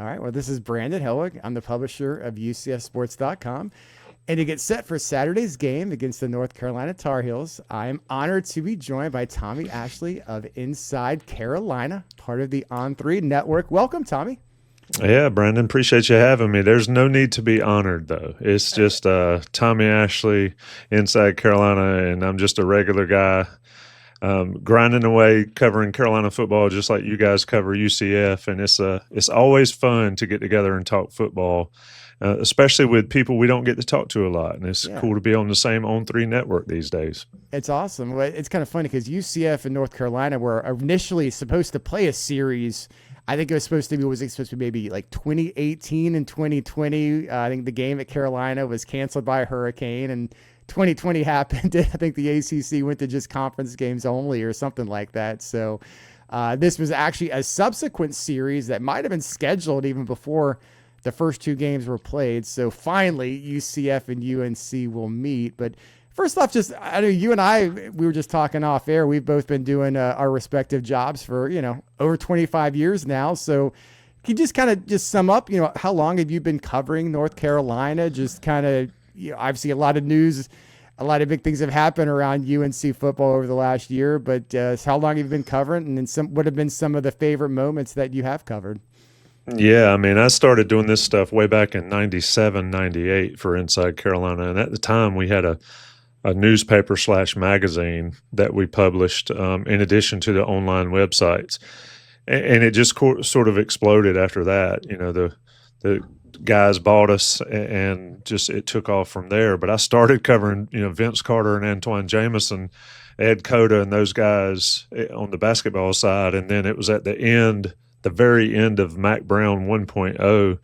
All right. Well, this is Brandon Helwig. I'm the publisher of UCFsports.com. And to get set for Saturday's game against the North Carolina Tar Heels, I am honored to be joined by Tommy Ashley of Inside Carolina, part of the On3 network. Welcome, Tommy. Yeah, Brandon, appreciate you having me. There's no need to be honored, though. It's just Tommy Ashley, Inside Carolina, and I'm just a regular guy grinding away covering Carolina football, just like you guys cover UCF. And it's always fun to get together and talk football, especially with people we don't get to talk to a lot. And it's Yeah, cool to be on the same On3 network these days. it's awesome. Well, it's kind of funny because UCF and North Carolina were initially supposed to play a series. I think it was supposed to be, was it supposed to be maybe like 2018 and 2020? I think the game at Carolina was canceled by a hurricane, and 2020 happened. I think the ACC went to just conference games only or something like that. So this was actually a subsequent series that might have been scheduled even before the first two games were played. So finally, UCF and UNC will meet. But first off, just I know you and I, we were just talking off air. We've both been doing our respective jobs for over 25 years now. So can you just kind of just sum up? How long have you been covering North Carolina? Just kind of, obviously a lot of news, a lot of big things have happened around UNC football over the last year. But how long have you been covering? And then what have been some of the favorite moments that you have covered? Yeah, I mean, I started doing this stuff way back in 97, 98 for Inside Carolina. And at the time, we had a newspaper slash magazine that we published in addition to the online websites. And it just sort of exploded after that. The guys bought us and just it took off from there. But I started covering, Vince Carter and Antoine Jameson, Ed Cota and those guys on the basketball side. And then it was at the very end of Mac Brown 1.0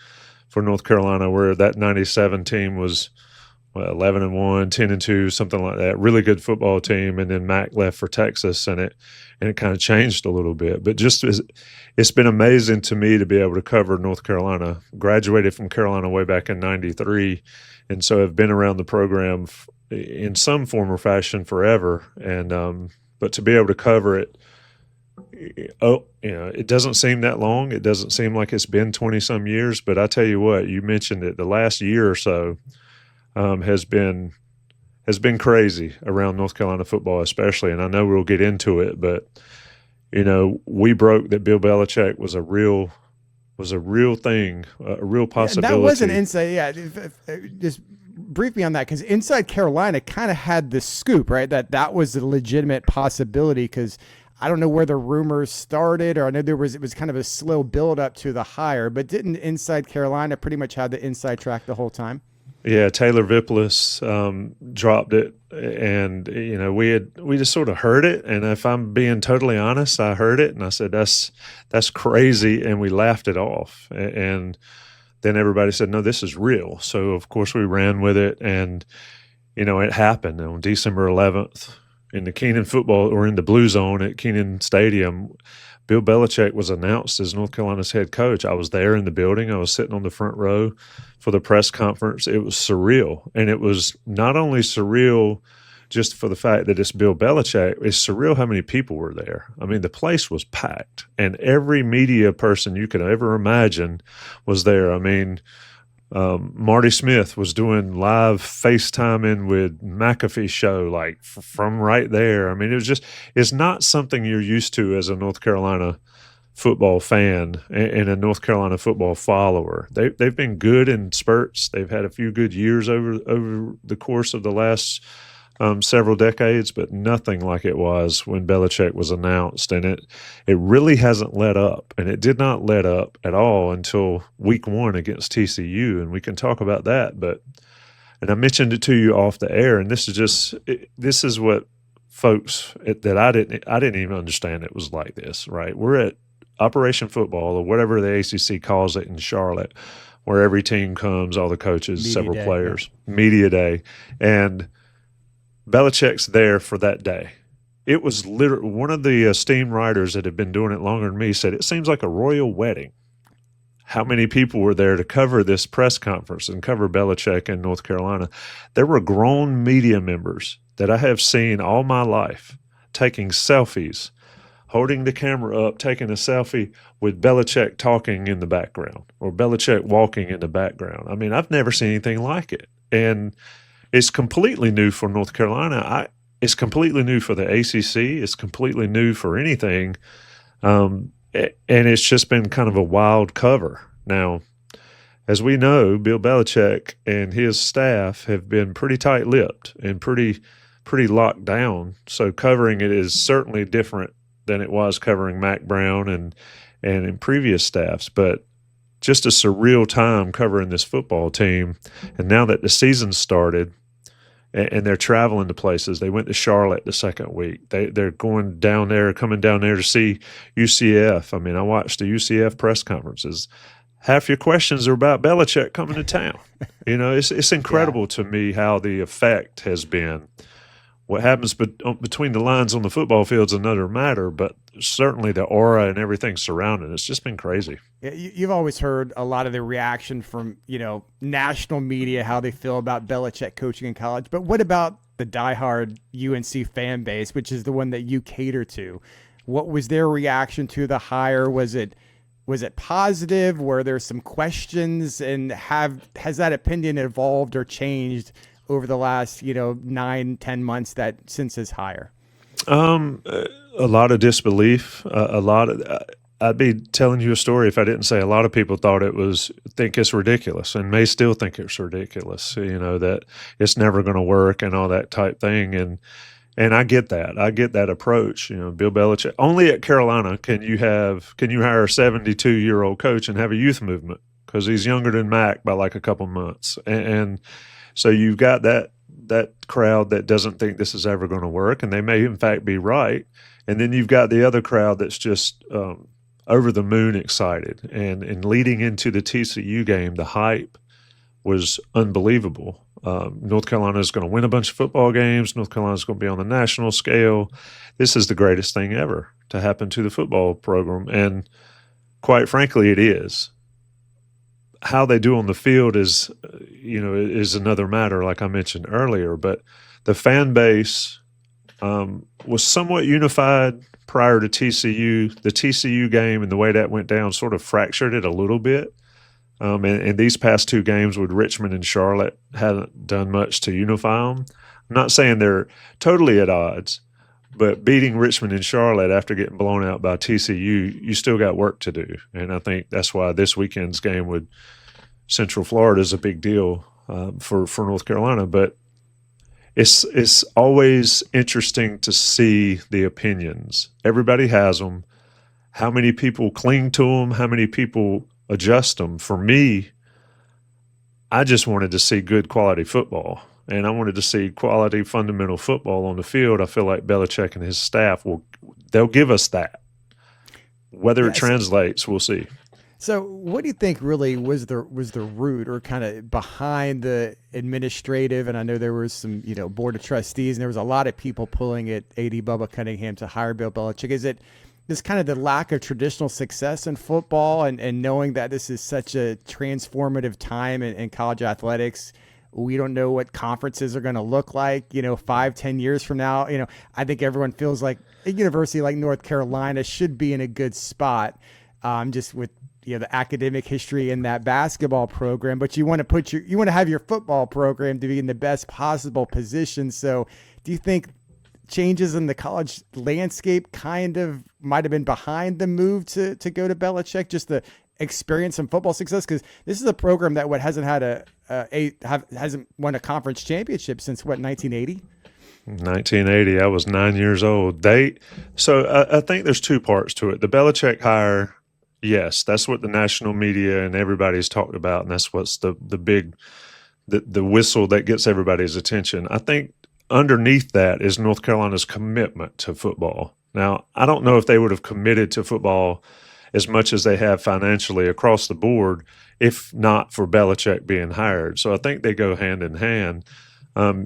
for North Carolina, where that 97 team was 11-1, 10-2, something like that. Really good football team. And then Mac left for Texas, and it kind of changed a little bit. But it's been amazing to me to be able to cover North Carolina. Graduated from Carolina way back in 93, and so I've been around the program in some form or fashion forever. And but to be able to cover it, it doesn't seem that long. It doesn't seem like it's been 20 some years, but I tell you what, you mentioned it, the last year or so has been crazy around North Carolina football, especially. And I know we'll get into it, but we broke that Bill Belichick was a real thing, a real Yeah, and that was an possibility. inside. Yeah, just brief me on that because Inside Carolina kind of had the scoop, right? That was a legitimate possibility because I don't know where the rumors started, or I know it was kind of a slow build up to the hire, but didn't Inside Carolina pretty much have the inside track the whole time? Yeah, Taylor Viplis dropped it, and we just sort of heard it. And if I'm being totally honest, I heard it, and I said that's crazy, and we laughed it off. And then everybody said, no, this is real. So of course we ran with it, and it happened on December 11th in the Keenan football or in the Blue Zone at Keenan Stadium. Bill Belichick was announced as North Carolina's head coach. I was there in the building. I was sitting on the front row for the press conference. It was surreal. And it was not only surreal just for the fact that it's Bill Belichick, it's surreal how many people were there. I mean, the place was packed, and every media person you could ever imagine was there. I mean, Marty Smith was doing live FaceTiming with McAfee show, like from right there. I mean, it's not something you're used to as a North Carolina football fan and a North Carolina football follower. They've been good in spurts. They've had a few good years over the course of the last several decades, but nothing like it was when Belichick was announced. And it really hasn't let up, and it did not let up at all until week one against TCU. And we can talk about that. And I mentioned it to you off the air, and this is what folks that I didn't even understand it was like this, right? We're at Operation Football, or whatever the ACC calls it in Charlotte, where every team comes, all the coaches, Media several day. Yeah. players, media day. And Belichick's there for that day. It was literally one of the esteemed writers that had been doing it longer than me said, it seems like a royal wedding. How many people were there to cover this press conference and cover Belichick in North Carolina? There were grown media members that I have seen all my life taking selfies holding the camera up, taking a selfie with Belichick talking in the background or Belichick walking in the background. I mean, I've never seen anything like it. And it's completely new for North Carolina. It's completely new for the ACC. It's completely new for anything. And it's just been kind of a wild cover. Now, as we know, Bill Belichick and his staff have been pretty tight-lipped and pretty locked down. So covering it is certainly different than it was covering Mac Brown and in previous staffs. But just a surreal time covering this football team. And now that the season started and they're traveling to places, they went to Charlotte the second week. They're going down there, coming down there to see UCF. I mean, I watched the UCF press conferences. Half your questions are about Belichick coming to town. You know, it's incredible to me how the effect has been. What happens between the lines on the football field is another matter, but certainly the aura and everything surrounding it's just been crazy. Yeah, you've always heard a lot of the reaction from, national media, how they feel about Belichick coaching in college. But what about the diehard UNC fan base, which is the one that you cater to? What was their reaction to the hire? Was it positive? Were there some questions? And has that opinion evolved or changed over the last, 9-10 months since his hire? A lot of disbelief. I'd be telling you a story if I didn't say a lot of people think it's ridiculous and may still think it's ridiculous. That it's never going to work and all that type thing. And I get that. I get that approach. Bill Belichick. Only at Carolina can you hire a 72-year-old coach and have a youth movement because he's younger than Mac by like a couple months. And so you've got that crowd that doesn't think this is ever going to work, and they may in fact be right. And then you've got the other crowd that's just over the moon excited. And leading into the TCU game, the hype was unbelievable. North Carolina is going to win a bunch of football games. North Carolina is going to be on the national scale. This is the greatest thing ever to happen to the football program. And quite frankly, it is. How they do on the field is another matter, like I mentioned earlier. But the fan base was somewhat unified prior to TCU. The TCU game and the way that went down sort of fractured it a little bit. And these past two games with Richmond and Charlotte hadn't done much to unify them. I'm not saying they're totally at odds, but beating Richmond and Charlotte after getting blown out by TCU, you still got work to do. And I think that's why this weekend's game with Central Florida is a big deal for North Carolina. But it's always interesting to see the opinions. Everybody has them. How many people cling to them? How many people adjust them? For me, I just wanted to see good quality football, and I wanted to see quality fundamental football on the field. I feel like Belichick and his staff they'll give us that. Whether it translates, we'll see. So what do you think really was the root or kind of behind the administrative? And I know there was some, board of trustees, and there was a lot of people pulling at A.D. Bubba Cunningham to hire Bill Belichick. Is it this kind of the lack of traditional success in football and knowing that this is such a transformative time in college athletics? We don't know what conferences are going to look like, 5-10 years from now. I think everyone feels like a university like North Carolina should be in a good spot, just with the academic history in that basketball program. But you want to have your football program to be in the best possible position. So, do you think changes in the college landscape kind of might have been behind the move to go to Belichick, just the experience and football success? Because this is a program that hasn't had hasn't won a conference championship since 1980. 1980. I was 9 years old. So I think there's two parts to it. The Belichick hire, yes, that's what the national media and everybody's talked about, and that's what's the big the whistle that gets everybody's attention. I think underneath that is North Carolina's commitment to football. Now, I don't know if they would have committed to football as much as they have financially across the board if not for Belichick being hired. So I think they go hand in hand.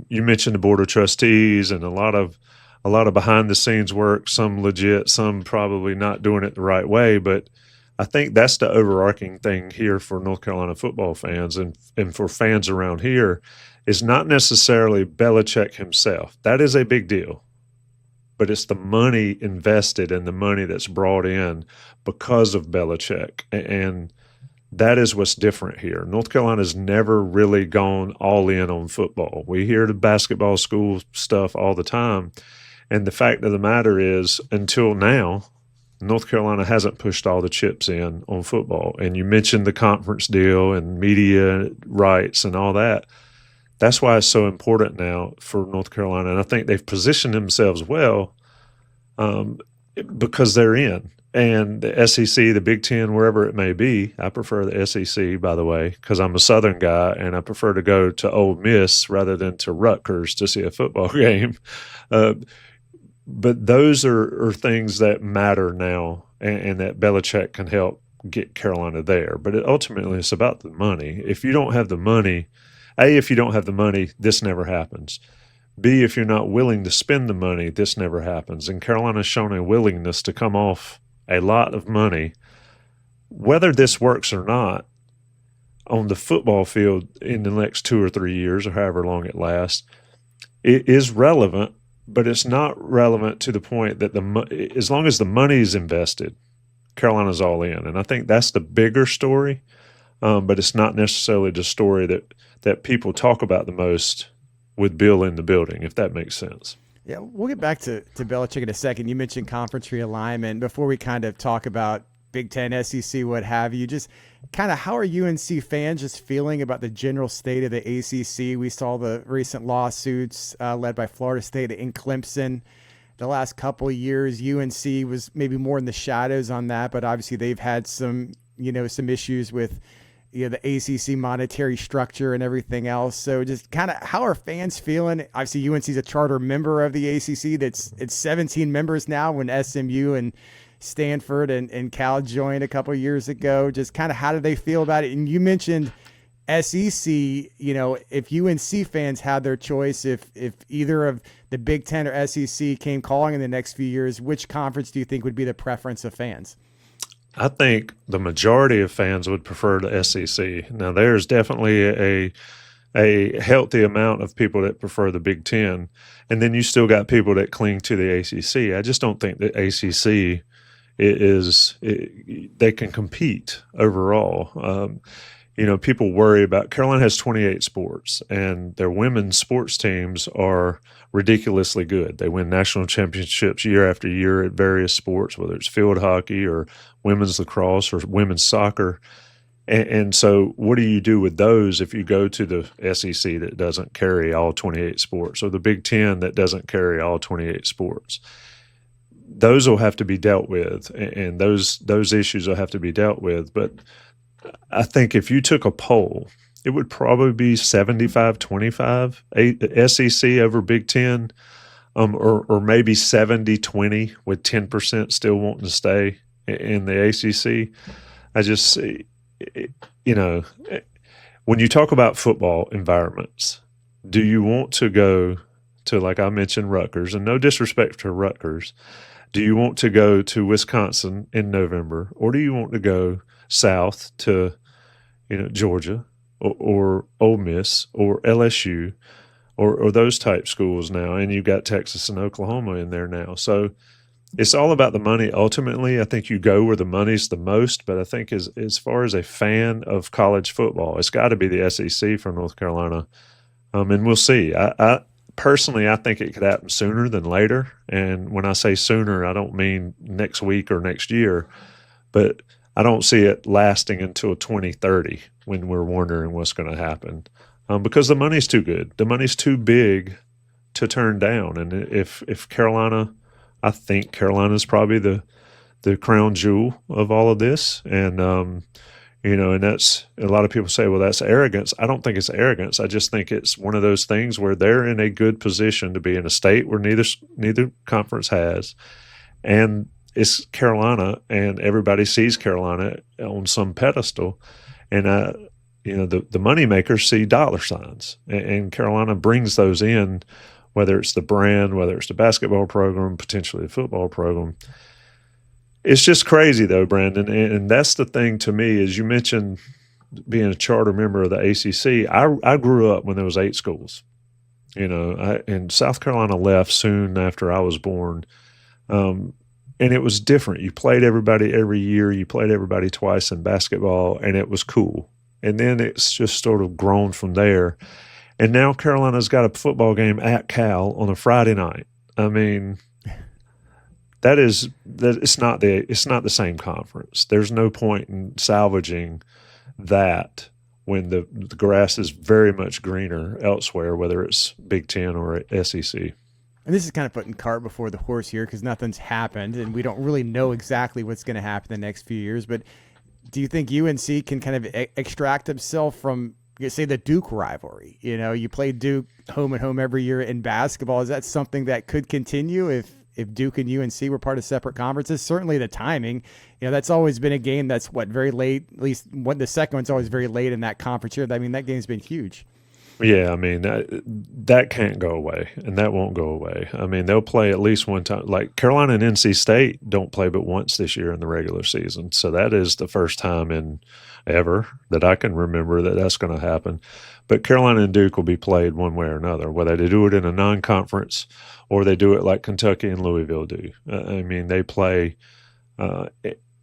You mentioned the board of trustees and a lot of behind the scenes work, some legit, some probably not doing it the right way. But I think that's the overarching thing here for North Carolina football fans and for fans around here is not necessarily Belichick himself. That is a big deal. but it's the money invested and the money that's brought in because of Belichick. And that is what's different here. North Carolina's never really gone all in on football. We hear the basketball school stuff all the time. And the fact of the matter is, until now, North Carolina hasn't pushed all the chips in on football. And you mentioned the conference deal and media rights and all that. That's why it's so important now for North Carolina. And I think they've positioned themselves well because they're in. And the SEC, the Big Ten, wherever it may be, I prefer the SEC, by the way, because I'm a Southern guy, and I prefer to go to Ole Miss rather than to Rutgers to see a football game. But those are things that matter now, and that Belichick can help get Carolina there. But ultimately, it's about the money. If you don't have the money, if you don't have the money, this never happens. B, if you're not willing to spend the money, this never happens. And Carolina's shown a willingness to come off a lot of money. Whether this works or not on the football field in the next 2 or 3 years or however long it lasts, it is relevant, but it's not relevant to the point that as long as the money is invested, Carolina's all in. And I think that's the bigger story, but it's not necessarily the story that people talk about the most with Bill in the building, if that makes sense. Yeah, we'll get back to Belichick in a second. You mentioned conference realignment. Before we kind of talk about Big Ten, SEC, what have you, just kind of how are UNC fans just feeling about the general state of the ACC? We saw the recent lawsuits led by Florida State and Clemson. The last couple of years, UNC was maybe more in the shadows on that, but obviously they've had some issues with the ACC monetary structure and everything else. So just kind of how are fans feeling? Obviously UNC is a charter member of the ACC. It's 17 members now when SMU and Stanford and Cal joined a couple of years ago. Just kind of how do they feel about it? And you mentioned SEC, if UNC fans had their choice, if either of the Big Ten or SEC came calling in the next few years, which conference do you think would be the preference of fans? I think the majority of fans would prefer the SEC. Now, there's definitely a healthy amount of people that prefer the Big Ten, and then you still got people that cling to the ACC. I just don't think the ACC they can compete overall. People worry about Carolina has 28 sports, and their women's sports teams are ridiculously good. They win national championships year after year at various sports, whether it's field hockey or women's lacrosse or women's soccer. And so what do you do with those if you go to the SEC that doesn't carry all 28 sports, or the Big Ten that doesn't carry all 28 sports? Those will have to be dealt with, and those issues will have to be dealt with. But I think if you took a poll, it would probably be 75-25 SEC over Big Ten, or maybe 70-20 with 10% still wanting to stay in the ACC. I just see, when you talk about football environments, do you want to go to, like I mentioned, Rutgers, and no disrespect to Rutgers, do you want to go to Wisconsin in November, or do you want to go south to, Georgia or Ole Miss or LSU or those type schools now? And you've got Texas and Oklahoma in there now. So it's all about the money. Ultimately, I think you go where the money's the most, but I think as far as a fan of college football, it's got to be the SEC for North Carolina. And we'll see. I personally, I think it could happen sooner than later. And when I say sooner, I don't mean next week or next year, but I don't see it lasting until 2030 when we're wondering what's going to happen, because the money's too good. The money's too big to turn down. And if Carolina, I think Carolina's probably the crown jewel of all of this. And, and that's, a lot of people say, well, that's arrogance. I don't think it's arrogance. I just think it's one of those things where they're in a good position to be in a state where neither conference has. And it's Carolina, and everybody sees Carolina on some pedestal. And, the money makers see dollar signs, and Carolina brings those in, whether it's the brand, whether it's the basketball program, potentially the football program. It's just crazy, though, Brandon. And that's the thing to me, is you mentioned being a charter member of the ACC. I grew up when there was 8 schools. And South Carolina left soon after I was born. And it was different. You played everybody every year. You played everybody twice in basketball, and it was cool. And then it's just sort of grown from there. And now Carolina's got a football game at Cal on a Friday night. I mean, it's not the same conference. There's no point in salvaging that when the grass is very much greener elsewhere, whether it's Big Ten or SEC. And this is kind of putting cart before the horse here because nothing's happened and we don't really know exactly what's going to happen the next few years. But do you think UNC can kind of extract himself from, say, the Duke rivalry? You play Duke home and home every year in basketball. Is that something that could continue if Duke and UNC were part of separate conferences? Certainly the timing, that's always been a game that's very late, at least the second one's always very late in that conference year. I mean, that game's been huge. Yeah, I mean, that can't go away, and that won't go away. I mean, they'll play at least one time. Like Carolina and NC State don't play but once this year in the regular season. So that is the first time in ever that I can remember that's going to happen. But Carolina and Duke will be played one way or another, whether they do it in a non-conference or they do it like Kentucky and Louisville do. I mean, they play,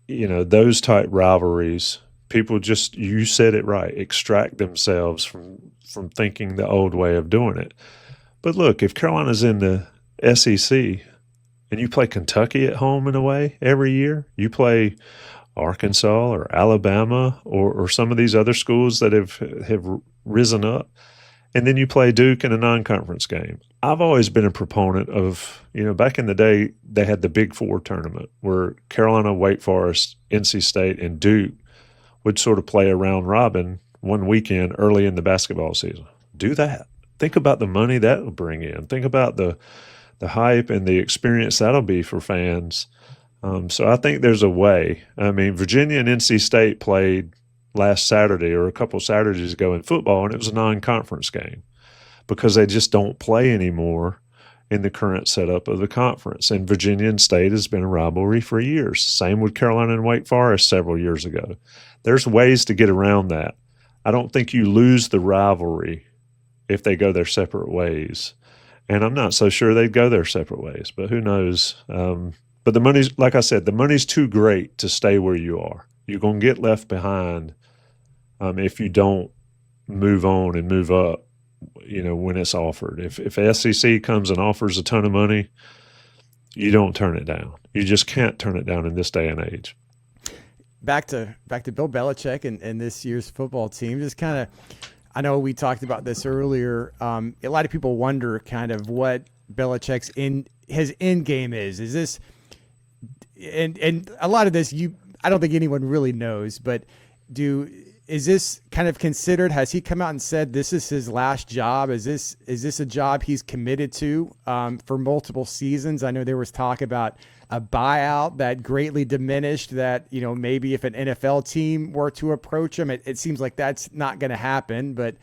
those type rivalries. People just, you said it right, extract themselves from thinking the old way of doing it. But look, if Carolina's in the SEC and you play Kentucky at home in a way every year, you play Arkansas or Alabama or some of these other schools that have risen up, and then you play Duke in a non-conference game. I've always been a proponent of, back in the day, they had the Big Four tournament where Carolina, Wake Forest, NC State, and Duke would sort of play a round robin one weekend early in the basketball season. Do that. Think about the money that will bring in. Think about the hype and the experience that'll be for fans. So I think there's a way. I mean, Virginia and NC State played last Saturday or a couple Saturdays ago in football, and it was a non-conference game because they just don't play anymore in the current setup of the conference. And Virginia and State has been a rivalry for years. Same with Carolina and Wake Forest several years ago. There's ways to get around that. I don't think you lose the rivalry if they go their separate ways. And I'm not so sure they'd go their separate ways, but who knows? But the money's, like I said, the money's too great to stay where you are. You're going to get left behind if you don't move on and move up, when it's offered. If SEC comes and offers a ton of money, you don't turn it down. You just can't turn it down in this day and age. Back to Bill Belichick and this year's football team. Just kind of, I know we talked about this earlier. A lot of people wonder kind of what Belichick's his end game is. Is this, and a lot of this I don't think anyone really knows, but is this kind of considered? Has he come out and said this is his last job? Is this a job he's committed to for multiple seasons? I know there was talk about a buyout that greatly diminished that, maybe if an NFL team were to approach him, it seems like that's not going to happen. But,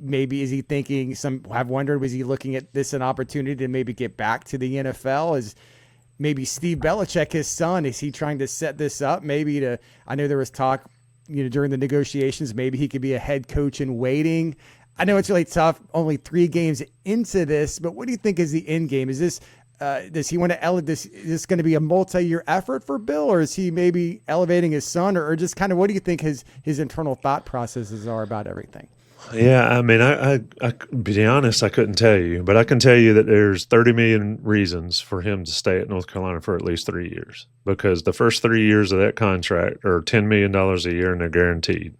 maybe is he thinking, some have wondered, was he looking at this an opportunity to maybe get back to the NFL? Is maybe Steve Belichick, his son, is he trying to set this up maybe I know there was talk, during the negotiations, maybe he could be a head coach in waiting. I know it's really tough, only 3 games into this, but what do you think is the end game? Is this, does he want to is this going to be a multi-year effort for Bill, or is he maybe elevating his son, or just kind of what do you think his internal thought processes are about everything? Yeah, I mean, I be honest, I couldn't tell you, but I can tell you that there's 30 million reasons for him to stay at North Carolina for at least 3 years, because the first 3 years of that contract are $10 million a year, and they're guaranteed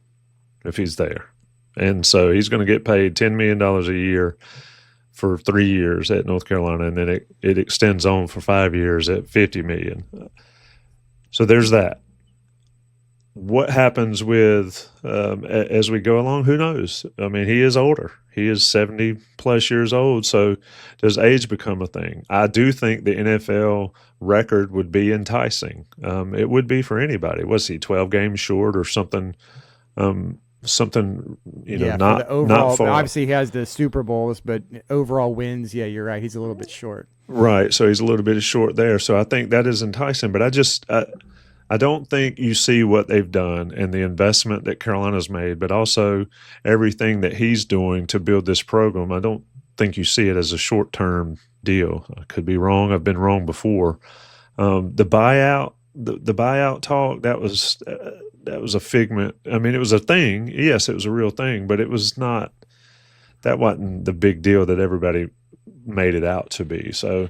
if he's there. And so he's going to get paid $10 million a year for 3 years at North Carolina, and then it extends on for 5 years at $50 million. So there's that. What happens with as we go along? Who knows? I mean, he is older. He is 70 plus years old. So does age become a thing? I do think the NFL record would be enticing. It would be for anybody. Was he 12 games short or something? Something not overall, not far. Obviously, he has the Super Bowls, but overall wins. Yeah, you're right. He's a little bit short. Right. So he's a little bit short there. So I think that is enticing. But I don't think you see what they've done and the investment that Carolina's made, but also everything that he's doing to build this program. I don't think you see it as a short-term deal. I could be wrong. I've been wrong before. The buyout talk, that was a figment. I mean, it was a thing. Yes, it was a real thing, but it was not. That wasn't the big deal that everybody made it out to be. So,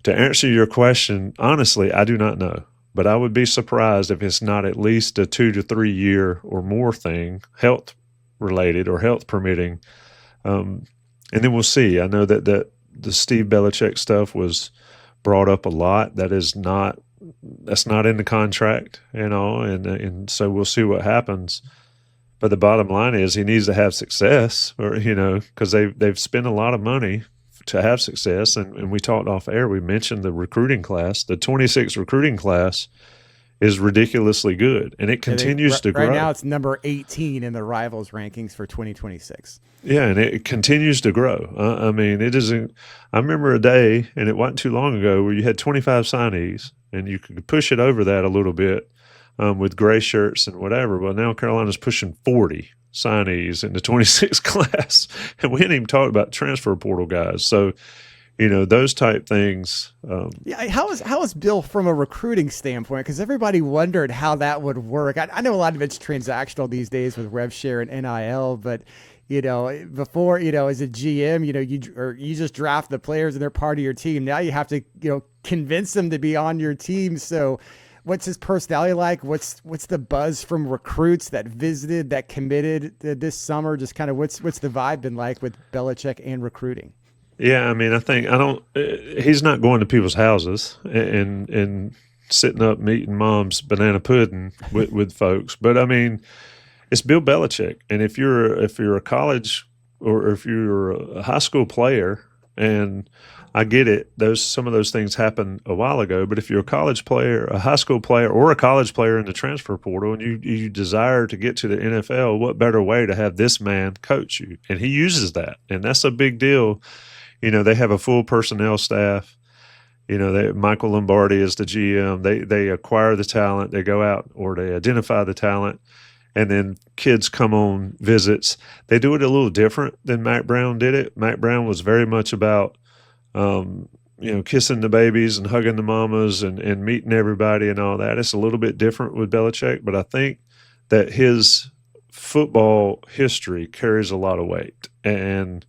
to answer your question, honestly, I do not know. But I would be surprised if it's not at least a 2 to 3 year or more thing, health related or health permitting. And then we'll see. I know that the Steve Belichick stuff was brought up a lot. That's not in the contract, and so we'll see what happens. But the bottom line is he needs to have success, or because they've spent a lot of money to have success. And we talked off air. We mentioned the recruiting class. The 26 recruiting class is ridiculously good, and it continues to grow. Right now, it's number 18 in the Rivals rankings for 2026. Yeah, and it continues to grow. I mean, it isn't. I remember a day, and it wasn't too long ago, where you had 25 signees, and you could push it over that a little bit with gray shirts and whatever. But now Carolina's pushing 40 signees in the 26 class, and we hadn't even talked about transfer portal guys. So, those type things. How is Bill from a recruiting standpoint? Because everybody wondered how that would work. I know a lot of it's transactional these days with rev share and NIL, but before, as a GM, you just draft the players and they're part of your team. Now you have to, convince them to be on your team. So what's his personality like? What's the buzz from recruits that visited, that committed this summer? Just kind of what's the vibe been like with Belichick and recruiting? Yeah, I mean, he's not going to people's houses and sitting up and eating mom's banana pudding with folks. But I mean, it's Bill Belichick. And if you're a college or if you're a high school player, and I get it, some of those things happened a while ago, but if you're a college player, a high school player, or a college player in the transfer portal, and you desire to get to the NFL, what better way to have this man coach you? And he uses that, and that's a big deal. They have a full personnel staff. Michael Lombardi is the GM. They acquire the talent. They go out or they identify the talent, and then kids come on visits. They do it a little different than Mac Brown did it. Mac Brown was very much about, kissing the babies and hugging the mamas and meeting everybody and all that. It's a little bit different with Belichick, but I think that his football history carries a lot of weight. And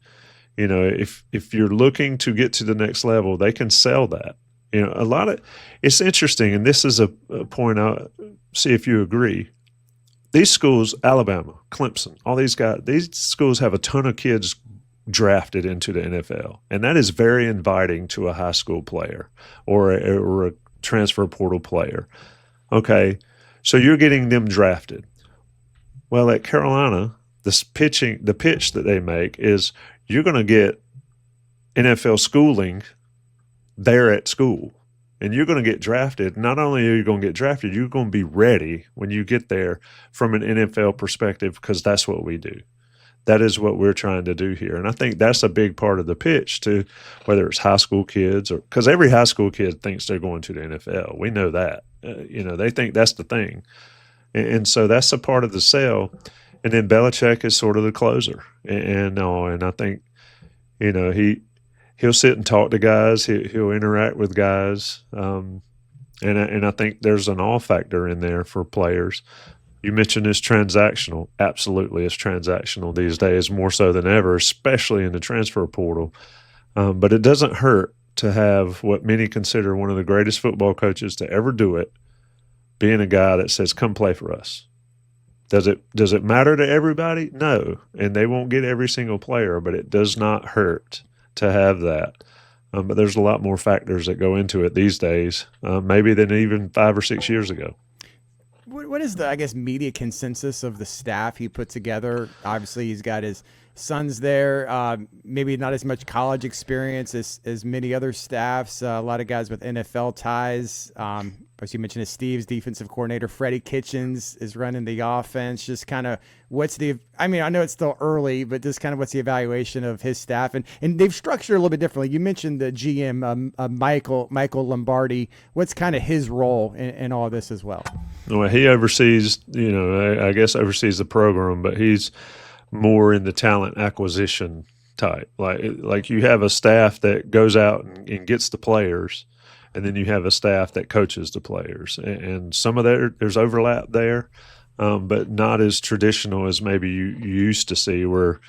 if you're looking to get to the next level, they can sell that. It's interesting, and this is a point. I'll see if you agree. These schools, Alabama, Clemson, all these guys, these schools have a ton of kids drafted into the NFL, and that is very inviting to a high school player or a transfer portal player. Okay, so you're getting them drafted. Well, at Carolina, the pitch that they make is you're going to get NFL schooling there at school, and you're going to get drafted. Not only are you going to get drafted, you're going to be ready when you get there from an NFL perspective, because that's what we do. That is what we're trying to do here. And I think that's a big part of the pitch to whether it's high school kids or because every high school kid thinks they're going to the NFL. We know that. They think that's the thing. And so that's a part of the sale. And then Belichick is sort of the closer. And I think, he'll sit and talk to guys. He'll interact with guys. And I think there's an all factor in there for players. You mentioned it's transactional. Absolutely, it's transactional these days, more so than ever, especially in the transfer portal. But it doesn't hurt to have what many consider one of the greatest football coaches to ever do it, being a guy that says, come play for us. Does it matter to everybody? No, and they won't get every single player, but it does not hurt to have that. But there's a lot more factors that go into it these days, maybe than even 5 or 6 years ago. What is the, media consensus of the staff he put together? Obviously, he's got his sons there, maybe not as much college experience as many other staffs, a lot of guys with NFL ties. As you mentioned, Steve's defensive coordinator, Freddie Kitchens, is running the offense. Just kind of I know it's still early, but just kind of what's the evaluation of his staff? And they've structured a little bit differently. You mentioned the GM, Michael Lombardi. What's kind of his role in all of this as well? Well, he oversees, oversees the program, but he's more in the talent acquisition type. Like you have a staff that goes out and gets the players, and then you have a staff that coaches the players. And some of there's overlap there, but not as traditional as maybe you used to see, where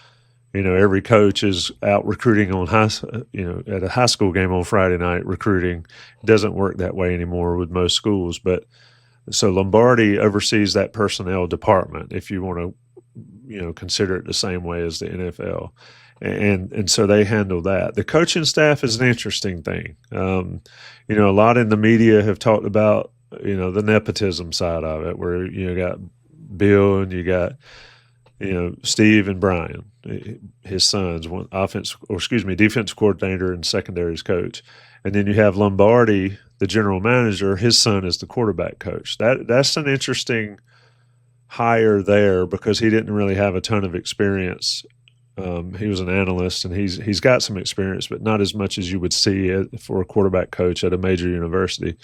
every coach is out recruiting on at a high school game on Friday night recruiting. It doesn't work that way anymore with most schools. But so Lombardi oversees that personnel department, if you want to, consider it the same way as the NFL. And so they handle that. The coaching staff is an interesting thing. A lot in the media have talked about, the nepotism side of it, where you got Bill and you got, Steve and Brian, his sons, defensive coordinator and secondaries coach. And then you have Lombardi, the general manager. His son is the quarterback coach. That's an interesting hire there, because he didn't really have a ton of experience. He was an analyst, and he's got some experience, but not as much as you would see for a quarterback coach at a major university.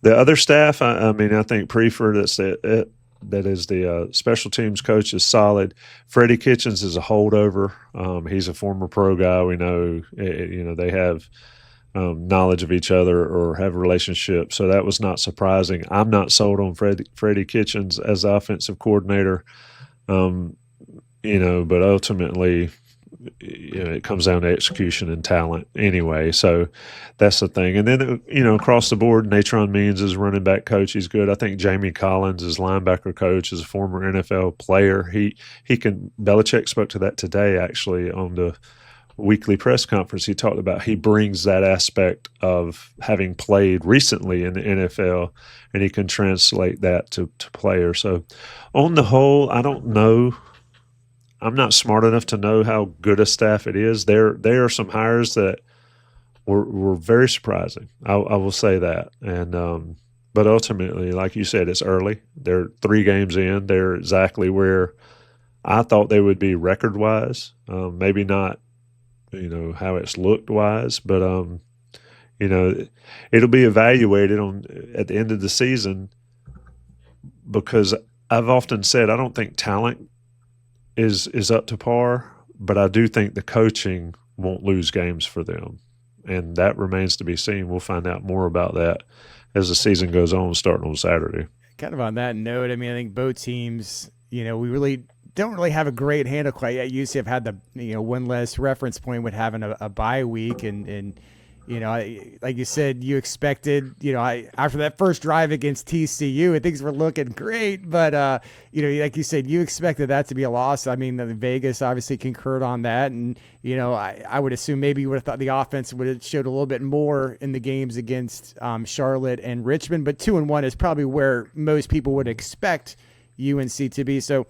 The other staff, I think Prefer, that is the special teams coach, is solid. Freddie Kitchens is a holdover. He's a former pro guy. We know, they have knowledge of each other or have a relationship. So that was not surprising. I'm not sold on Freddie Kitchens as the offensive coordinator, but ultimately, it comes down to execution and talent anyway. So that's the thing. And then, across the board, Natron Means is running back coach. He's good. I think Jamie Collins is linebacker coach, is a former NFL player. Belichick spoke to that today, actually, on the weekly press conference. He talked about he brings that aspect of having played recently in the NFL, and he can translate that to players. So on the whole, I don't know. I'm not smart enough to know how good a staff it is. There are some hires that were very surprising. I will say that. And but ultimately, like you said, it's early. They're 3 games in. They're exactly where I thought they would be record-wise. Maybe not, how it's looked-wise, but it'll be evaluated at the end of the season, because I've often said I don't think talent is up to par, but I do think the coaching won't lose games for them, and that remains to be seen. We'll find out more about that as the season goes on, starting on Saturday. Kind of on that note, I think both teams, we really don't really have a great handle quite yet. UCF had the one less reference point with having a bye week, and like you said, you expected, after that first drive against TCU, things were looking great, but, like you said, you expected that to be a loss. Vegas obviously concurred on that. And, I would assume maybe you would have thought the offense would have showed a little bit more in the games against Charlotte and Richmond, but 2-1 is probably where most people would expect UNC to be. So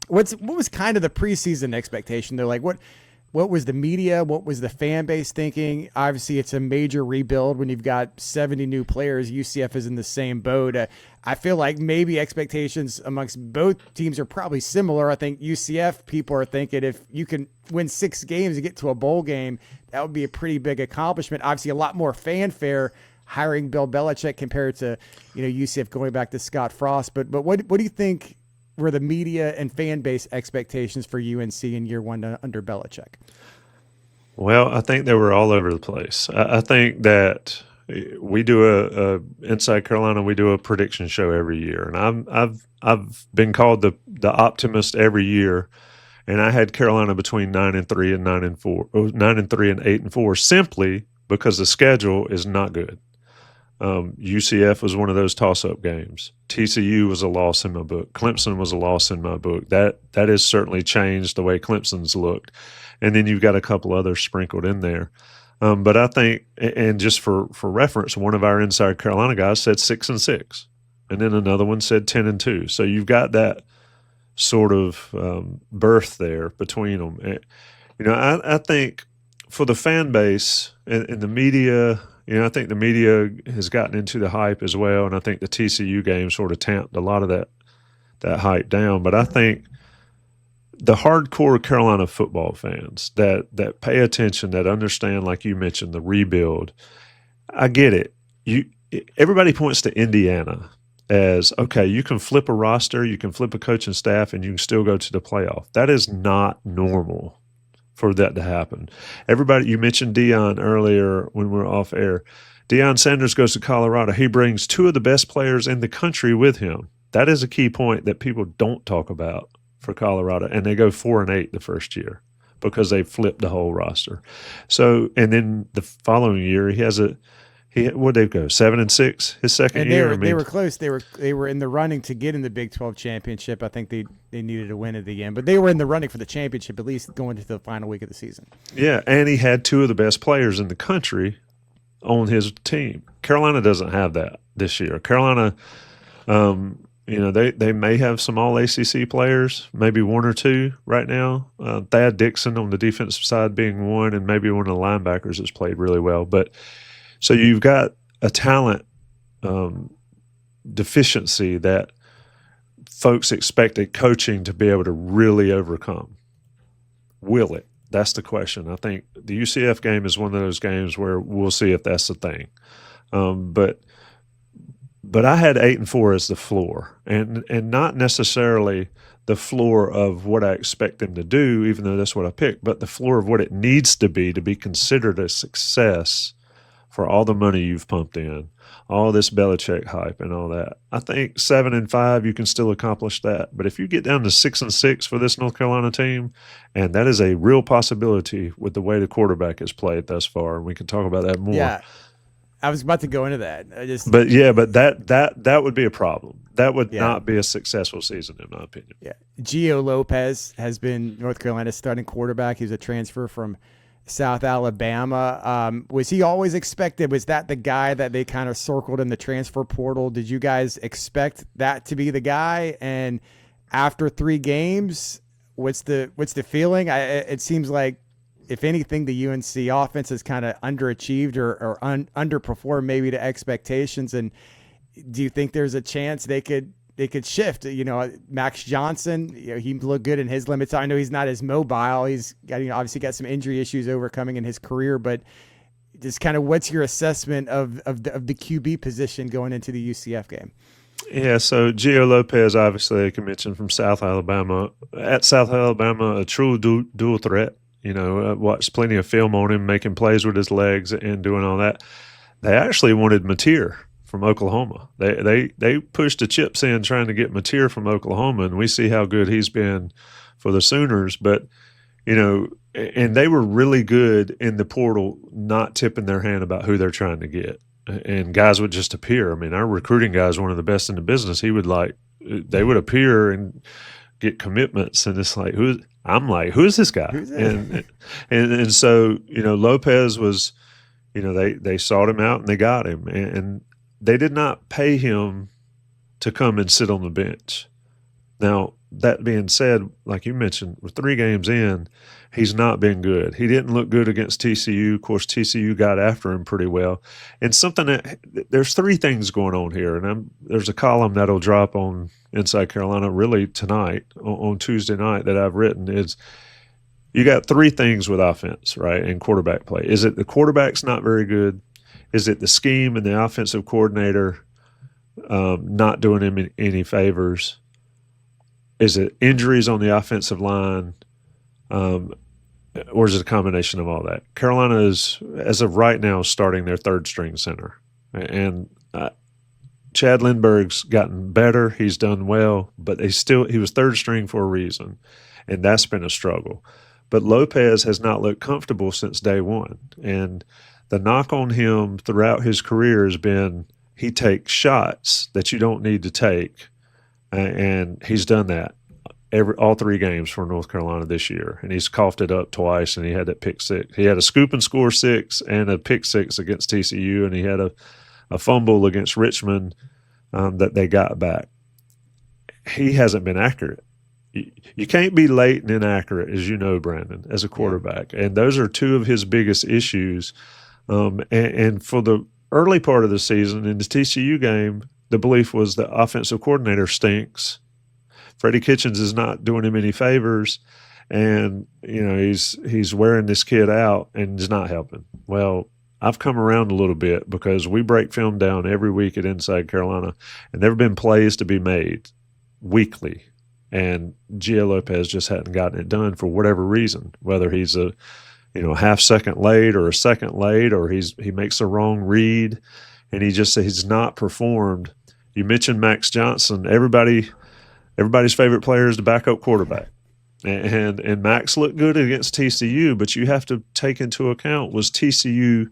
what was kind of the preseason expectation though? Like what was the media? What was the fan base thinking? Obviously, it's a major rebuild when you've got 70 new players. UCF is in the same boat. I feel like maybe expectations amongst both teams are probably similar. I think UCF people are thinking if you can win 6 games and get to a bowl game, that would be a pretty big accomplishment. Obviously, a lot more fanfare hiring Bill Belichick compared to UCF going back to Scott Frost. But what do you think were the media and fan base expectations for UNC in year 1 under Belichick? Well, I think they were all over the place. I think that we do Inside Carolina, we do a prediction show every year, and I've been called the optimist every year, and I had Carolina between 9-3 and 9-4, 9-3 and 8-4, simply because the schedule is not good. UCF was one of those toss-up games. TCU was a loss in my book. Clemson was a loss in my book. That has certainly changed the way Clemson's looked. And then you've got a couple others sprinkled in there. But I think, and just for reference, one of our Inside Carolina guys said 6-6, and then another one said 10-2. So you've got that sort of birth there between them. I think for the fan base and the media, I think the media has gotten into the hype as well, and I think the TCU game sort of tamped a lot of that hype down. But I think the hardcore Carolina football fans that pay attention, that understand, like you mentioned, the rebuild, I get it. Everybody points to Indiana as, okay, you can flip a roster, you can flip a coaching staff, and you can still go to the playoff. That is not normal for that to happen. Everybody, you mentioned Deion earlier when we were off air. Deion Sanders goes to Colorado. He brings two of the best players in the country with him. That is a key point that people don't talk about for Colorado, and they go 4-8 the first year because they flipped the whole roster. So, and then the following year, what'd they go 7-6 his second And year? they were close. They were in the running to get in the Big 12 championship. I think they needed a win at the end, but they were in the running for the championship at least going into the final week of the season. Yeah, and he had two of the best players in the country on his team. Carolina doesn't have that this year. Carolina, they may have some all ACC players, maybe one or two right now. Thad Dixon on the defensive side being one, and maybe one of the linebackers has played really well. But so you've got a talent deficiency that folks expected coaching to be able to really overcome. Will it? That's the question. I think the UCF game is one of those games where we'll see if that's the thing. But I had 8-4 as the floor, and not necessarily the floor of what I expect them to do, even though that's what I picked, but the floor of what it needs to be considered a success for all the money you've pumped in, all this Belichick hype and all that. I think 7-5, you can still accomplish that. But if you get down to 6-6 for this North Carolina team, and that is a real possibility with the way the quarterback has played thus far, and we can talk about that more. Yeah, I was about to go into that. But that would be a problem. That would not be a successful season, in my opinion. Yeah, Gio Lopez has been North Carolina's starting quarterback. He's a transfer from South Alabama. Was he always expected? Was that the guy that they kind of circled in the transfer portal? Did you guys expect that to be the guy? And after 3 games, what's the feeling? It seems like, if anything, the UNC offense has kind of underachieved or underperformed maybe to expectations. And do you think there's a chance they could shift? Max Johnson, he looked good in his limits. I know he's not as mobile. He's got, obviously got some injury issues overcoming in his career, but just kind of what's your assessment of the QB position going into the UCF game? Yeah, so Gio Lopez, obviously, like I mentioned, from South Alabama. At South Alabama, a true dual threat. I watched plenty of film on him making plays with his legs and doing all that. They actually wanted Mateer from Oklahoma. They pushed the chips in trying to get Mateer from Oklahoma, and we see how good he's been for the Sooners. But, and they were really good in the portal, not tipping their hand about who they're trying to get. And guys would just appear. I mean, our recruiting guy is one of the best in the business. They would appear and get commitments, and it's like, who's this guy? And so, Lopez was, they sought him out and they got him, and they did not pay him to come and sit on the bench. Now, that being said, like you mentioned, with 3 games in, he's not been good. He didn't look good against TCU. Of course, TCU got after him pretty well. And there's 3 things going on here, and there's a column that'll drop on Inside Carolina really tonight, on Tuesday night, that I've written, is you got 3 things with offense, right, and quarterback play. Is it the quarterback's not very good? Is it the scheme and the offensive coordinator not doing him any favors? Is it injuries on the offensive line? Or is it a combination of all that? Carolina is, as of right now, starting their 3rd-string center. And Chad Lindbergh's gotten better. He's done well, but he was 3rd string for a reason, and that's been a struggle. But Lopez has not looked comfortable since day one. And the knock on him throughout his career has been he takes shots that you don't need to take, and he's done that all 3 games for North Carolina this year, and he's coughed it up twice, and he had that pick 6. He had a scoop and score 6 and a pick 6 against TCU, and he had a fumble against Richmond that they got back. He hasn't been accurate. You can't be late and inaccurate, as you know, Brandon, as a quarterback, and those are 2 of his biggest issues. And for the early part of the season in the TCU game, the belief was the offensive coordinator stinks. Freddie Kitchens is not doing him any favors, and he's wearing this kid out and is not helping. Well, I've come around a little bit because we break film down every week at Inside Carolina, and there have been plays to be made weekly, and Gio Lopez just hadn't gotten it done for whatever reason, whether he's a half second late or a second late, or he makes the wrong read, and he's not performed. You mentioned Max Johnson. Everybody's favorite player is the backup quarterback. And Max looked good against TCU, but you have to take into account, was TCU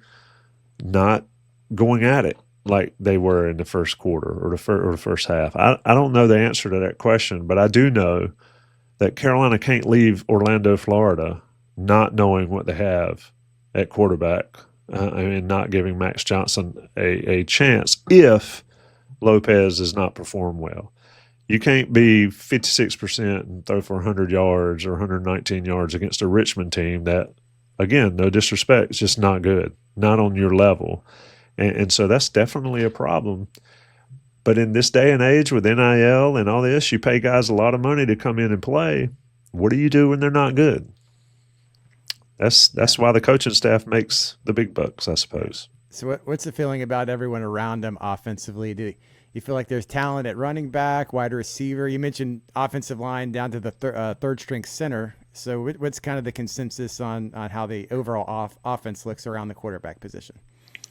not going at it like they were in the first quarter or the first half? I don't know the answer to that question, but I do know that Carolina can't leave Orlando, Florida, not knowing what they have at quarterback and not giving Max Johnson a chance if Lopez does not perform well. You can't be 56% and throw for 100 yards or 119 yards against a Richmond team that, again, no disrespect, is just not good, not on your level. And so that's definitely a problem. But in this day and age with NIL and all this, you pay guys a lot of money to come in and play. What do you do when they're not good? That's why the coaching staff makes the big bucks, I suppose. So what's the feeling about everyone around them offensively? Do you feel like there's talent at running back, wide receiver? You mentioned offensive line down to the third string center. So what's kind of the consensus on how the overall offense looks around the quarterback position?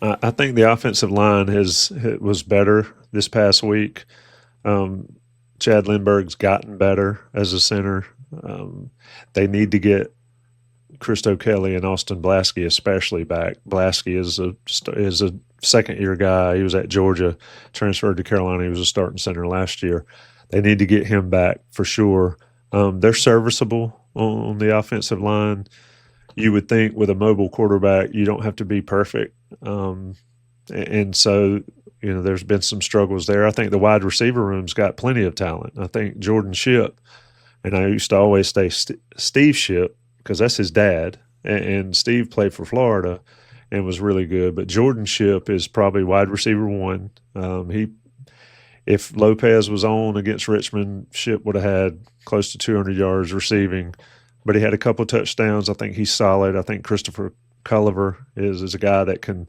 I think the offensive line was better this past week. Chad Lindbergh's gotten better as a center. They need to get Christo Kelly and Austin Blasky especially back. Blasky is a second-year guy. He was at Georgia, transferred to Carolina. He was a starting center last year. They need to get him back for sure. They're serviceable on the offensive line. You would think with a mobile quarterback, you don't have to be perfect. And so, there's been some struggles there. I think the wide receiver room's got plenty of talent. I think Jordan Shipp, and I used to always say Steve Shipp because that's his dad, and Steve played for Florida and was really good. But Jordan Shipp is probably wide receiver one. If Lopez was on against Richmond, Shipp would have had close to 200 yards receiving, but he had a couple of touchdowns. I think he's solid. I think Christopher Culliver is a guy that can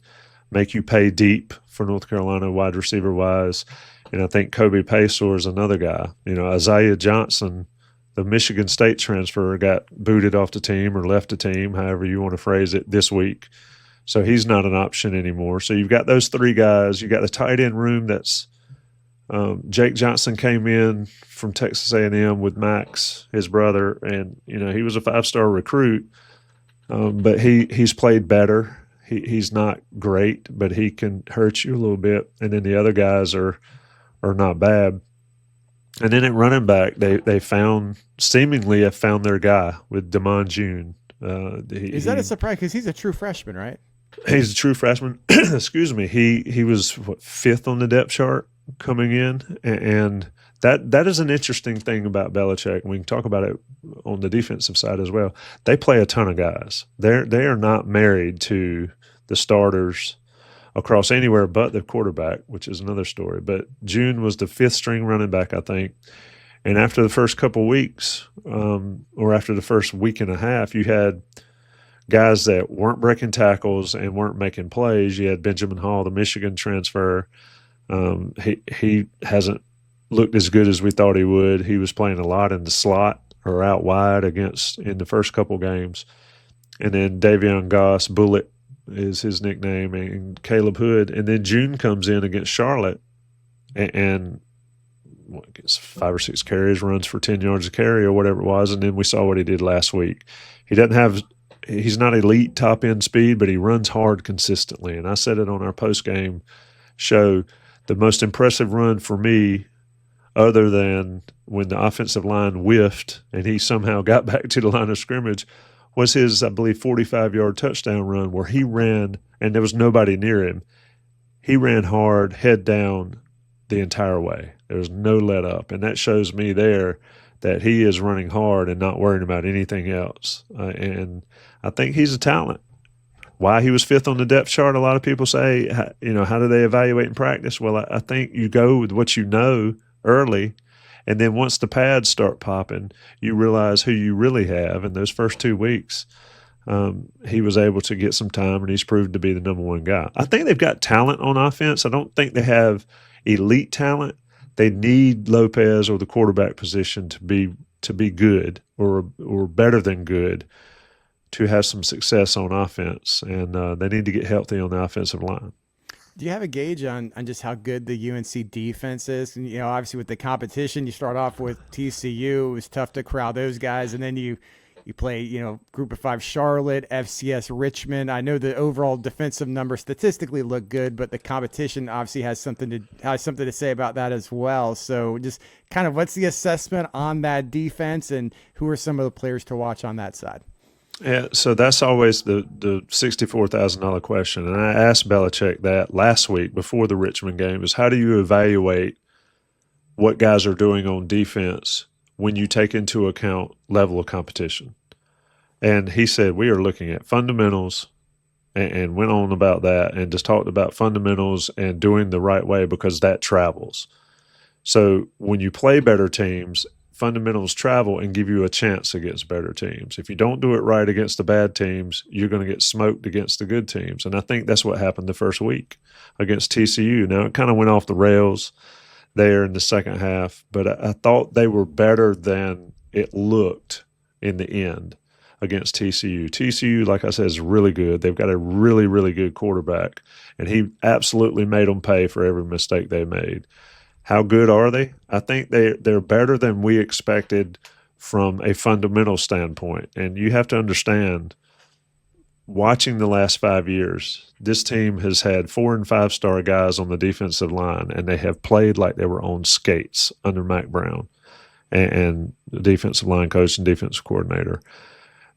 make you pay deep for North Carolina wide receiver wise. And I think Kobe Paysour is another guy. Isaiah Johnson, the Michigan State transfer, got booted off the team or left the team, however you want to phrase it, this week. So he's not an option anymore. So you've got those three guys. You got the tight end room that's Jake Johnson came in from Texas A&M with Max, his brother, and he was a 5-star recruit, but he's played better. He's not great, but he can hurt you a little bit. And then the other guys are not bad. And then at running back, they seemingly have found their guy with Damon June. Is that a surprise? Because he's a true freshman, right? He's a true freshman. Excuse me. He was fifth on the depth chart coming in, and that is an interesting thing about Belichick. And we can talk about it on the defensive side as well. They play a ton of guys. They are not married to the starters across anywhere but the quarterback, which is another story. But June was the fifth string running back, I think. And after the first couple weeks, or after the first week and a half, you had guys that weren't breaking tackles and weren't making plays. You had Benjamin Hall, the Michigan transfer. He hasn't looked as good as we thought he would. He was playing a lot in the slot or out wide in the first couple games. And then Davion Goss, Bullet is his nickname, and Caleb Hood. And then June comes in against Charlotte and gets 5 or 6 carries, runs for 10 yards a carry or whatever it was. And then we saw what he did last week. He's not elite top end speed, but he runs hard consistently. And I said it on our post game show, the most impressive run for me, other than when the offensive line whiffed and he somehow got back to the line of scrimmage, was his, I believe, 45-yard touchdown run where he ran and there was nobody near him. He ran hard, head down the entire way. There was no let up. And that shows me there that he is running hard and not worrying about anything else. And I think he's a talent. Why he was fifth on the depth chart, a lot of people say, how do they evaluate in practice? Well, I think you go with what you know early, and then once the pads start popping, you realize who you really have. In those first 2 weeks, he was able to get some time, and he's proved to be the number one guy. I think they've got talent on offense. I don't think they have elite talent. they need Lopez or the quarterback position to be good or better than good to have some success on offense, and they need to get healthy on the offensive line. Do you have a gauge on just how good the UNC defense is? And, obviously with the competition, you start off with TCU. It was tough to corral those guys. And then you play, group of 5 Charlotte, FCS Richmond. I know the overall defensive numbers statistically look good, but the competition obviously has something to say about that as well. So just kind of what's the assessment on that defense, and who are some of the players to watch on that side? Yeah, so that's always the $64,000 question. And I asked Belichick that last week before the Richmond game, is how do you evaluate what guys are doing on defense when you take into account level of competition? And he said, we are looking at fundamentals, and went on about that and just talked about fundamentals and doing the right way, because that travels. So when you play better teams, fundamentals travel and give you a chance against better teams. If you don't do it right against the bad teams, you're going to get smoked against the good teams. And I think that's what happened the first week against TCU. Now, it kind of went off the rails there in the second half, but I thought they were better than it looked in the end against TCU. TCU, like I said, is really good. They've got a really, really good quarterback, and he absolutely made them pay for every mistake they made. How good are they? I think they're better than we expected from a fundamental standpoint. And you have to understand, watching the last 5 years, this team has had 4- and 5-star guys on the defensive line, and they have played like they were on skates under Mac Brown and the defensive line coach and defensive coordinator.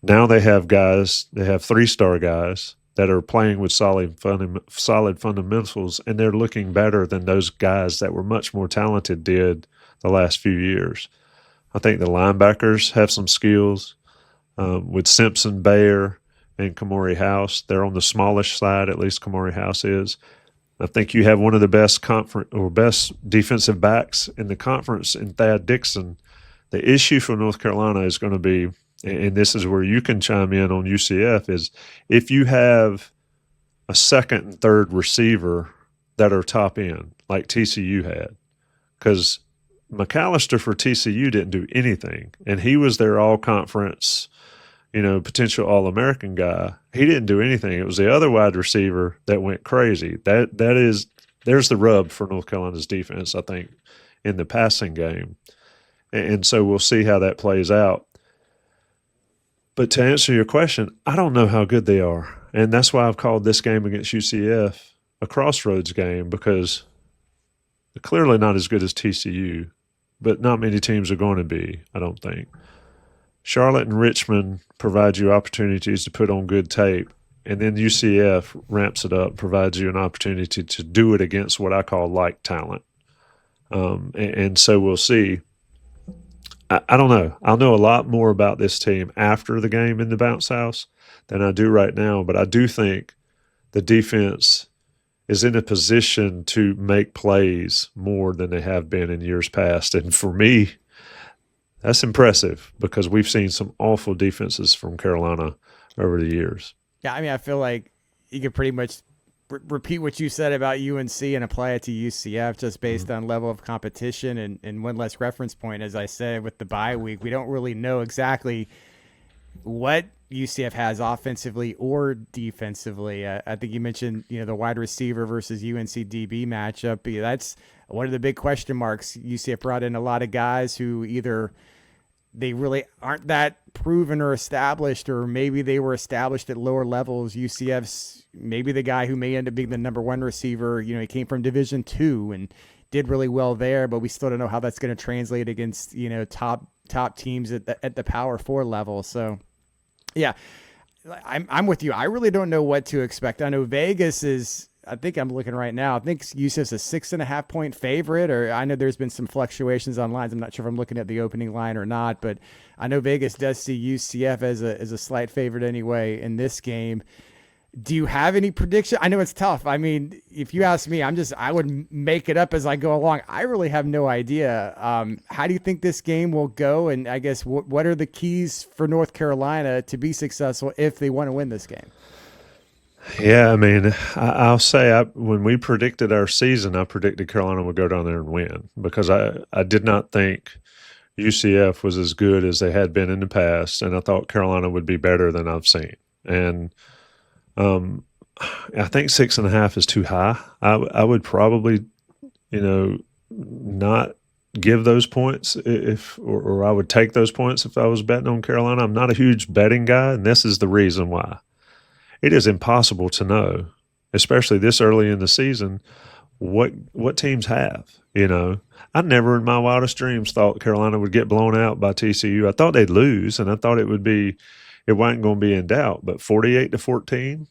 Now they have 3-star guys that are playing with solid fundamentals, and they're looking better than those guys that were much more talented did the last few years. I think the linebackers have some skills with Simpson, Bayer, and Kamori House. They're on the smallish side, at least Kamori House is. I think you have one of the best best defensive backs in the conference in Thad Dixon. The issue for North Carolina is going to be, and this is where you can chime in on UCF, is if you have a second and third receiver that are top end, like TCU had, because McAllister for TCU didn't do anything, and he was their all-conference, potential All-American guy. He didn't do anything. It was the other wide receiver that went crazy. There's the rub for North Carolina's defense, I think, in the passing game. And so we'll see how that plays out. But to answer your question, I don't know how good they are. And that's why I've called this game against UCF a crossroads game, because they're clearly not as good as TCU, but not many teams are going to be, I don't think. Charlotte and Richmond provide you opportunities to put on good tape, and then UCF ramps it up, provides you an opportunity to do it against what I call like talent. And so we'll see. I don't know. I'll know a lot more about this team after the game in the bounce house than I do right now, but I do think the defense is in a position to make plays more than they have been in years past. And for me, that's impressive, because we've seen some awful defenses from Carolina over the years. Yeah, I mean, I feel like you could pretty much repeat what you said about UNC and apply it to UCF just based on level of competition. And one less reference point, as I said, with the bye week, we don't really know exactly what UCF has offensively or defensively. I think you mentioned, the wide receiver versus UNC DB matchup. That's one of the big question marks. UCF brought in a lot of guys who either they really aren't that proven or established, or maybe they were established at lower levels. UCF's maybe the guy who may end up being the number 1 receiver. He came from Division II and did really well there, but we still don't know how that's going to translate against, top teams at the Power 4 level. So, yeah, I'm with you. I really don't know what to expect. I know Vegas is, I think I'm looking right now, I think UCF's a 6.5 point favorite, or I know there's been some fluctuations on lines. I'm not sure if I'm looking at the opening line or not, but I know Vegas does see UCF as a slight favorite anyway in this game. Do you have any prediction? I know it's tough. I mean, if you ask me, I would make it up as I go along. I really have no idea. How do you think this game will go? And I guess what are the keys for North Carolina to be successful if they want to win this game? Yeah, I mean, I'll say when we predicted our season, I predicted Carolina would go down there and win because I did not think UCF was as good as they had been in the past, and I thought Carolina would be better than I've seen. And um, I think 6.5 is too high. I would probably, not give those points if, or I would take those points if I was betting on Carolina. I'm not a huge betting guy, and this is the reason why. It is impossible to know, especially this early in the season, what teams have. I never in my wildest dreams thought Carolina would get blown out by TCU. I thought they'd lose, and I thought it wasn't going to be in doubt. But 48-14,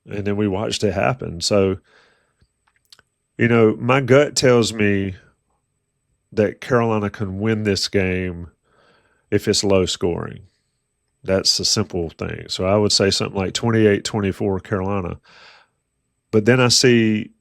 and then we watched it happen. So, my gut tells me that Carolina can win this game if it's low scoring. That's a simple thing. So I would say something like 28-24 Carolina. But then I see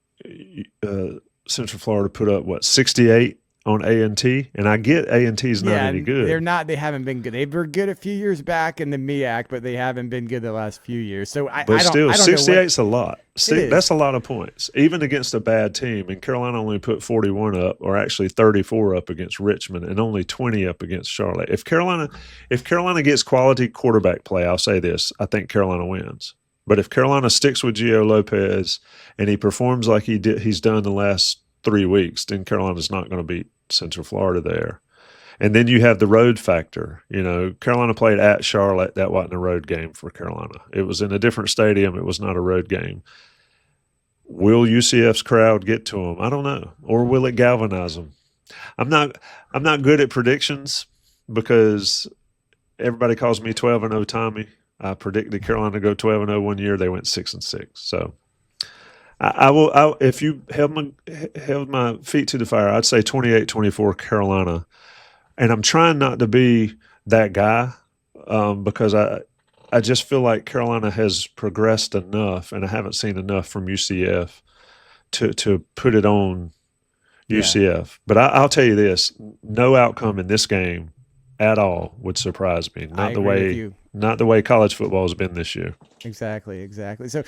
Central Florida put up, 68 on A&T? And I get A&T's not any good. They're not. They haven't been good. They were good a few years back in the MEAC, but they haven't been good the last few years. So I don't 68's a lot. That's a lot of points, even against a bad team. And Carolina only put 41 up, or actually 34 up against Richmond, and only 20 up against Charlotte. If Carolina gets quality quarterback play, I'll say this: I think Carolina wins. But if Carolina sticks with Gio Lopez and he performs like he's done the last 3 weeks, then Carolina's not going to beat Central Florida there. And then you have the road factor. Carolina played at Charlotte. That wasn't a road game for Carolina. It was in a different stadium. It was not a road game. Will UCF's crowd get to them? I don't know. Or will it galvanize them? I'm not good at predictions because everybody calls me 12-0 Tommy. I predicted Carolina to go 12-0 one year. They went 6-6. So I will. If you held my feet to the fire, I'd say 28-24 Carolina. And I'm trying not to be that guy because I just feel like Carolina has progressed enough, and I haven't seen enough from UCF to put it on UCF. Yeah. But I'll tell you this: no outcome in this game at all would surprise me. Not the way college football has been this year. Exactly. So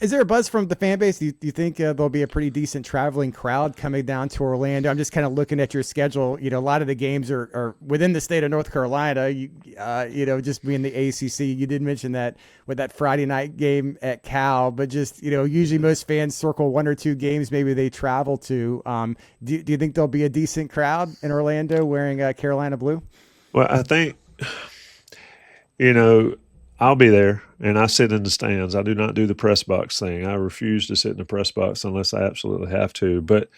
is there a buzz from the fan base? Do you think there'll be a pretty decent traveling crowd coming down to Orlando? I'm just kind of looking at your schedule. A lot of the games are within the state of North Carolina. Just being the ACC. You did mention that with that Friday night game at Cal, but just, usually most fans circle one or two games maybe they travel to. Do you think there'll be a decent crowd in Orlando wearing Carolina blue? Well, I think, I'll be there, and I sit in the stands. I do not do the press box thing. I refuse to sit in the press box unless I absolutely have to. But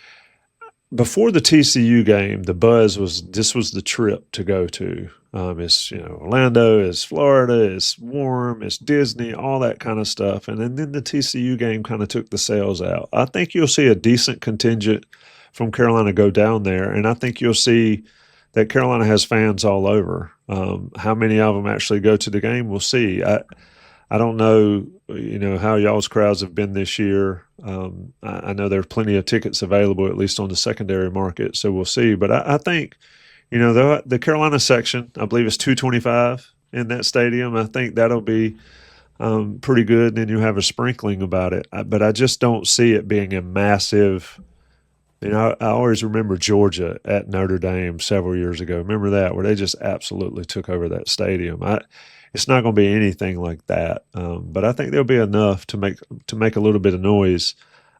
before the TCU game, the buzz was this was the trip to go to. It's Orlando, it's Florida, it's warm, it's Disney, all that kind of stuff. And then the TCU game kind of took the sales out. I think you'll see a decent contingent from Carolina go down there, and I think you'll see that Carolina has fans all over. How many of them actually go to the game, we'll see. I don't know, how y'all's crowds have been this year. I know there are plenty of tickets available, at least on the secondary market, so we'll see. But I think, the Carolina section, I believe it's 225 in that stadium. I think that'll be pretty good, and then you'll have a sprinkling about it. But I just don't see it being a massive – I always remember Georgia at Notre Dame several years ago. Remember that, where they just absolutely took over that stadium. It's not going to be anything like that, but I think there'll be enough to make a little bit of noise.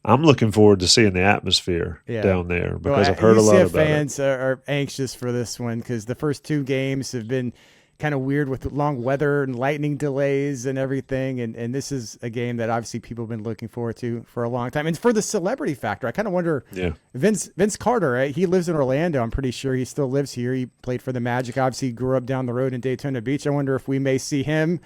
I'm looking forward to seeing the atmosphere down there because I've heard a lot about it. Fans are anxious for this one because the first two games have been kind of weird with long weather and lightning delays and everything. And this is a game that obviously people have been looking forward to for a long time. And for the celebrity factor, I kind of wonder, Vince Carter, right? He lives in Orlando. I'm pretty sure he still lives here. He played for the Magic. Obviously grew up down the road in Daytona Beach. I wonder if we may see him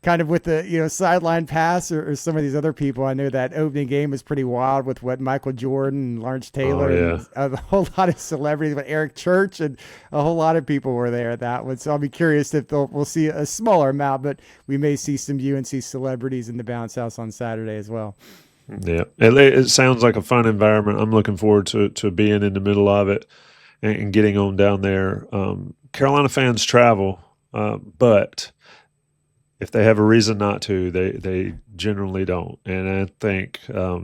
kind of with the sideline pass or some of these other people. I know that opening game was pretty wild with Michael Jordan and Lawrence Taylor and a whole lot of celebrities, but Eric Church and a whole lot of people were there at that one. So I'll be curious if we'll see a smaller amount, but we may see some UNC celebrities in the bounce house on Saturday as well. Yeah, it sounds like a fun environment. I'm looking forward to being in the middle of it and getting on down there. Carolina fans travel, but if they have a reason not to, they generally don't. And I think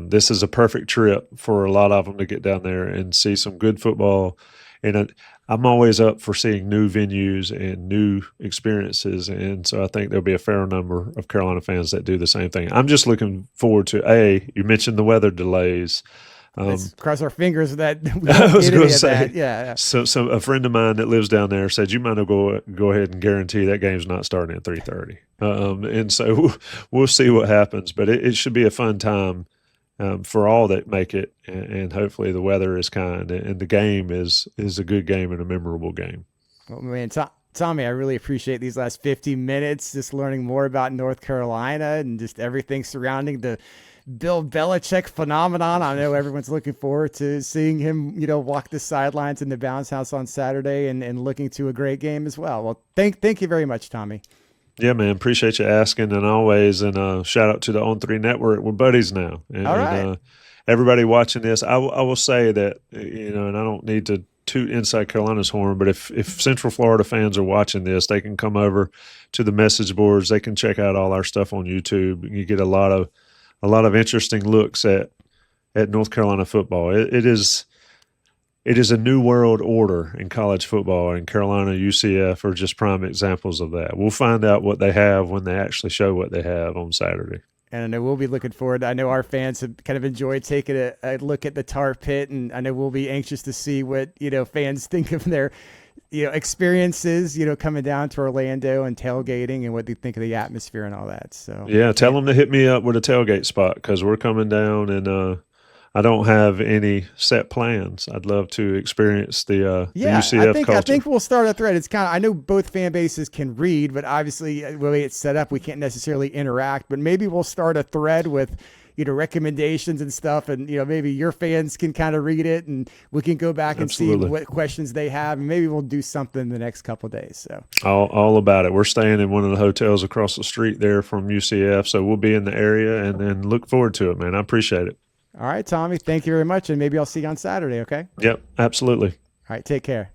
this is a perfect trip for a lot of them to get down there and see some good football. And I'm always up for seeing new venues and new experiences. And so I think there'll be a fair number of Carolina fans that do the same thing. I'm just looking forward to, you mentioned the weather delays. Let's cross our fingers that we I don't was get going any to of say, that. Yeah. So a friend of mine that lives down there said, you might as well go ahead and guarantee that game's not starting at 3:30. And so we'll see what happens, but it should be a fun time for all that make it, and hopefully the weather is kind, and the game is a good game and a memorable game. Well, man, Tommy, I really appreciate these last 50 minutes, just learning more about North Carolina and just everything surrounding the Bill Belichick phenomenon. I know everyone's looking forward to seeing him, walk the sidelines in the Bounce House on Saturday, and looking to a great game as well. Well, thank you very much, Tommy. Yeah, man, appreciate you asking, and always, and shout out to the On3 Network. We're buddies now. And, all right. And, everybody watching this, I will say that, and I don't need to toot Inside Carolina's horn, but if Central Florida fans are watching this, they can come over to the message boards. They can check out all our stuff on YouTube. You get a lot of interesting looks at North Carolina football. It is a new world order in college football, and Carolina, UCF are just prime examples of that. We'll find out what they have when they actually show what they have on Saturday. And I know we'll be looking forward. I know our fans have kind of enjoyed taking a look at the Tar Pit, and I know we'll be anxious to see what fans think of their experiences, coming down to Orlando and tailgating, and what they think of the atmosphere and all that. So yeah, tell them to hit me up with a tailgate spot, because we're coming down, and I don't have any set plans. I'd love to experience the UCF culture. I think we'll start a thread. It's kind of, I know both fan bases can read, but obviously the way it's set up, we can't necessarily interact. But maybe we'll start a thread with recommendations and stuff, and maybe your fans can kind of read it, and we can go back and Absolutely. see what questions they have, and maybe we'll do something in the next couple of days. So all about it. We're staying in one of the hotels across the street there from UCF, so we'll be in the area, and then look forward to it, man. I appreciate it. All right, Tommy, thank you very much, and maybe I'll see you on Saturday, okay? Yep, absolutely. All right, take care.